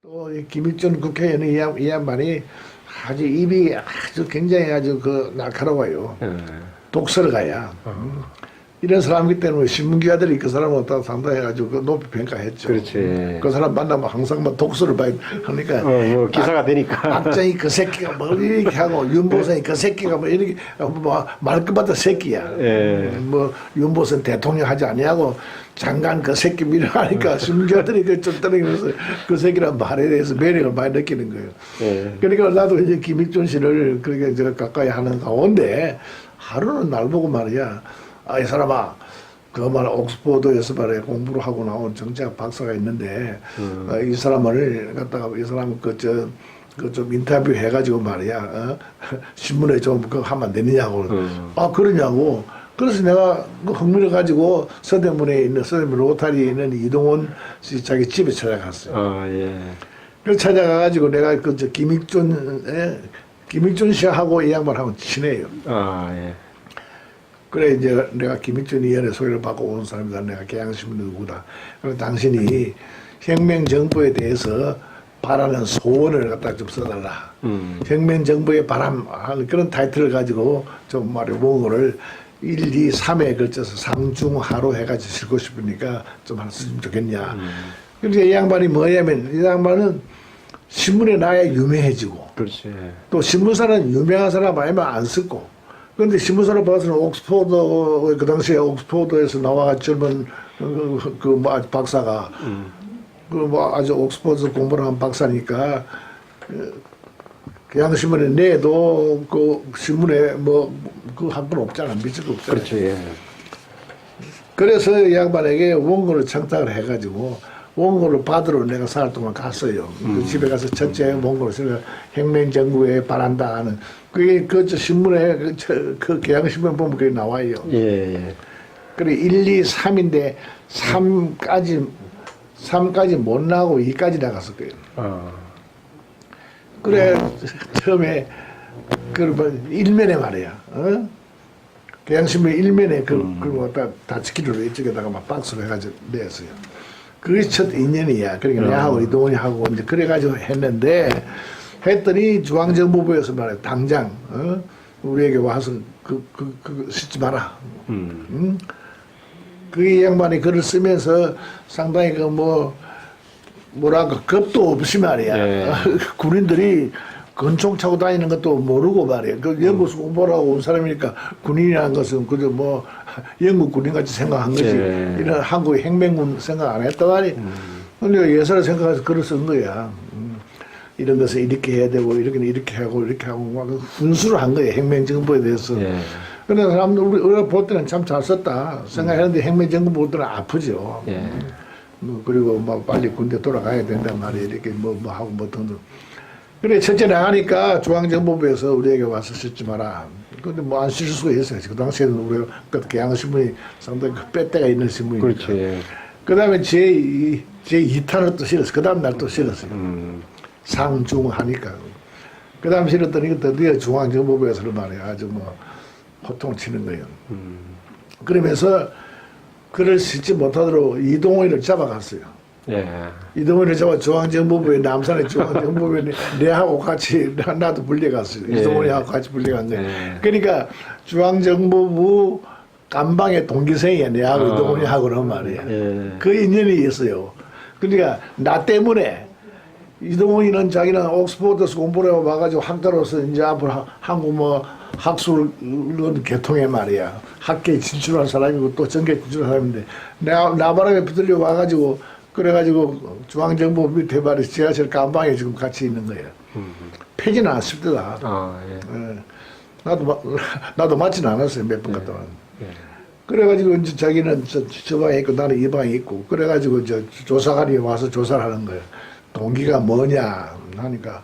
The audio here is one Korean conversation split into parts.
또 이 김일전 국회의원 이 양반이 아주 입이 아주 굉장히 아주 그 날카로워요. 독설을 가야. 이런 사람이기 때문에 신문기자들이 그 사람을 다 상당해가지고 그 높이 평가했죠. 그렇지. 그 사람 만나면 항상 뭐 독설을 봐야 하니까. 뭐 기사가 되니까. 박정희 그 새끼가 뭐 이렇게 하고 윤보선이 그 새끼가 뭐 이렇게 뭐 말끝마다 새끼야. 예. 뭐 윤보선 대통령 하지 아니하고 장관 그 새끼 밀어하니까 신문기자들이 그좀 떨어지면서 그 새끼란 말에 대해서 매력을 많이 느끼는 거예요. 예. 그러니까 나도 이제 김일준 씨를 그렇게 제가 가까이 하는 가운데 하루는 날 보고 말이야. 아, 이 사람아, 그 말 옥스포드에서 말해 공부를 하고 나온 정치학 박사가 있는데 이 사람을 갖다가 이 사람 좀 인터뷰 해가지고 말이야 신문에 좀 그거 하면 안 되느냐고 아 그러냐고 그래서 내가 그 흥미를 가지고 서대문 로타리에 있는 이동원 씨 자기 집에 찾아갔어요. 예. 그래서 찾아가가지고 내가 김일준 씨하고 이 양반하고 친해요. 예. 그래 이제 내가 김일준 의원의 소개를 받고 온 사람이다. 내가 계양신문 누구다. 그래서 당신이 혁명 정부에 대해서 바라는 소원을 갖다 좀 써달라. 혁명 정부에 바람하는 그런 타이틀을 가지고 좀 말해 원고를 1, 2, 3에 걸쳐서 상중하로 해가지고 쓰고 싶으니까 좀 하나 쓰면 좋겠냐. 그러니까 이 양반이 뭐냐면 이 양반은 신문에 나야 유명해지고 그렇지. 또 신문사는 유명한 사람 아니면 안 쓰고 그런데 신문사를 봐서는 옥스포드 그 당시에 옥스포드에서 나와 젊은 뭐 박사가 그 뭐 아주 옥스포드 공부를 한 박사니까 경향신문에 내도 그 신문에 뭐 그 한 건 없잖아 미칠 거 없잖아. 그렇죠. 예. 그래서 이 양반에게 원고를 청탁을 해가지고 원고를 받으러 내가 4일 동안 갔어요. 그 집에 가서 첫째 원고를 쓰려 혁명정부에 바란다 하는 그게 그 신문에 그 경향신문 보면 그게 나와요. 예. 그래 1, 2, 3인데 3까지 못 나오고 2까지 나갔을 거예요. 그래 처음에 그러면 일면에 말이야. 경향신문 일면에 그걸 다 지키려고 이쪽에다가 막 박스로 해가지고 냈어요. 그게 첫 인연이야. 그러니까 내하고 이동원이 하고 이제 그래가지고 했는데 했더니 중앙정보부에서 말해 당장 우리에게 와서 그 쓰지 마라. 그 양반이 글을 쓰면서 상당히 그 뭐랄까 겁도 없이 말이야. 네. 군인들이 권총 차고 다니는 것도 모르고 말이야. 그 연구소 공부하고 온 사람이니까 군인이라는 것은 그저 뭐 영국 군인같이 생각한 거지. 네. 이런 한국의 혁명군 생각 안 했단 말이야. 근데 예사를 생각해서 글을 쓴 거야. 이런 것을 이렇게 해야 되고 이렇게 하고 막 훈수를 한 거예요. 혁명정부에 대해서. 예. 그런데 사람들 우리가 볼 때는 참 잘 썼다 생각했는데 혁명정부 볼 때는 아프죠. 예. 그리고 뭐 빨리 군대 돌아가야 된단 말이에요. 이렇게 뭐 하고 뭐 등등. 그래 첫째 나가니까 중앙정보부에서 우리에게 와서 쓰지 마라. 근데 뭐 안 쓸 수가 있어요. 그 당시에는 우리가 그 경향신문이 상당히 그 빼때가 있는 신문이니까. 그렇죠. 예. 그 다음에 제2탄을 또 실었어요. 그 다음 날 또 실었어요. 상중하니까. 그 다음 실었더니 드디어 중앙정보부에서는 말이야. 아주 뭐 호통을 치는 거예요. 그러면서 그를 쓰지 못하도록 이동호를 잡아갔어요. 예. 이동호를 잡아 중앙정보부에 남산의 중앙정보부에 내하고 같이 나도 불려갔어요. 예. 이동호하고 같이 불려간 거예요. 예. 그러니까 중앙정보부 감방의 동기생이야. 내하고 이동호하고는 말이야. 예. 그 인연이 있어요. 그러니까 나 때문에 이동훈이는 자기는 옥스포드에서 공부를 하고 와가지고 학자로서 이제 앞으로 한국 뭐 학술 계통에 말이야. 학계에 진출한 사람이고 또 전계에 진출한 사람인데 나바람에 붙들려 와가지고 그래가지고 중앙정부 밑에 말이 지하철 감방에 지금 같이 있는 거예요. 폐지는 안 쉽더라. 예. 나도 맞지는 않았어요. 몇 번 갔다 왔는데. 예. 그래가지고 이제 자기는 저 방에 있고 나는 이 방에 있고 그래가지고 이제 조사관이 와서 조사를 하는 거예요. 동기가 뭐냐 하니까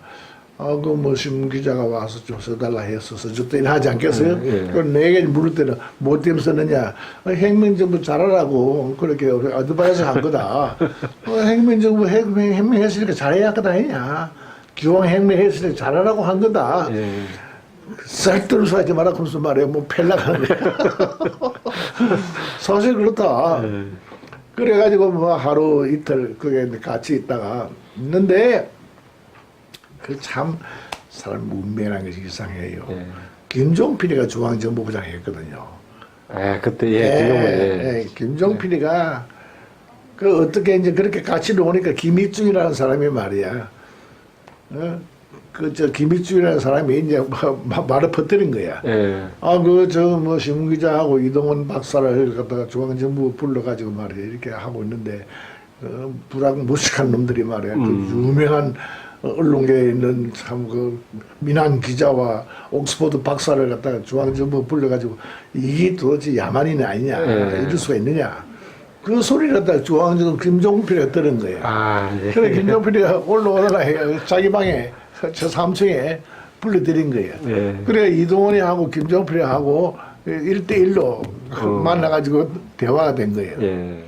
그 뭐 신문기자가 와서 좀 써달라 해서 써줬더니 하지 않겠어요? 그럼 내게 물을 때는 뭐 때문에 썼느냐 혁명정부 잘하라고 그렇게 어드바이스 한 거다. 혁명정부 혁명했으니까 잘해야 하거다 했냐 기왕 혁명했으니까 잘하라고 한 거다. 예. 쌀뜨를 쏘지 마라 그러면서 말이야 뭐 펠라가는 거야. 사실 그렇다. 그래가지고 뭐 하루 이틀 그게 같이 있다가 있는데 그 참 사람 문명이라는 것이 이상해요. 예. 김종필이가 중앙정보부장 했거든요. 아, 그때, 예, 김용만, 예. 김종필이가 그 어떻게 이제 그렇게 같이 노니까 김일중이라는 사람이 말이야. 그 저 김일중이라는 사람이 이제 말을 퍼뜨린 거야. 예. 아, 그 저 뭐 신문 기자하고 이동원 박사를 갖다가 중앙정부 불러가지고 말이야 이렇게 하고 있는데 불황무식한 놈들이 말이야. 그 유명한 언론계에 있는 참 그 민한 기자와 옥스퍼드 박사를 갖다가 중앙정부 불러가지고 이게 도대체 야만이냐 아니냐 이럴 수가 있느냐. 그 소리를 갖다가 중앙정부 김종필이가 들은 거야. 아, 예. 그래 김종필이가 올라오더라 자기 방에 저 3층에 불러들인 거예요. 예. 그래 이동원이 하고 김종필이 하고 1대1로 만나가지고 대화가 된 거예요. 예.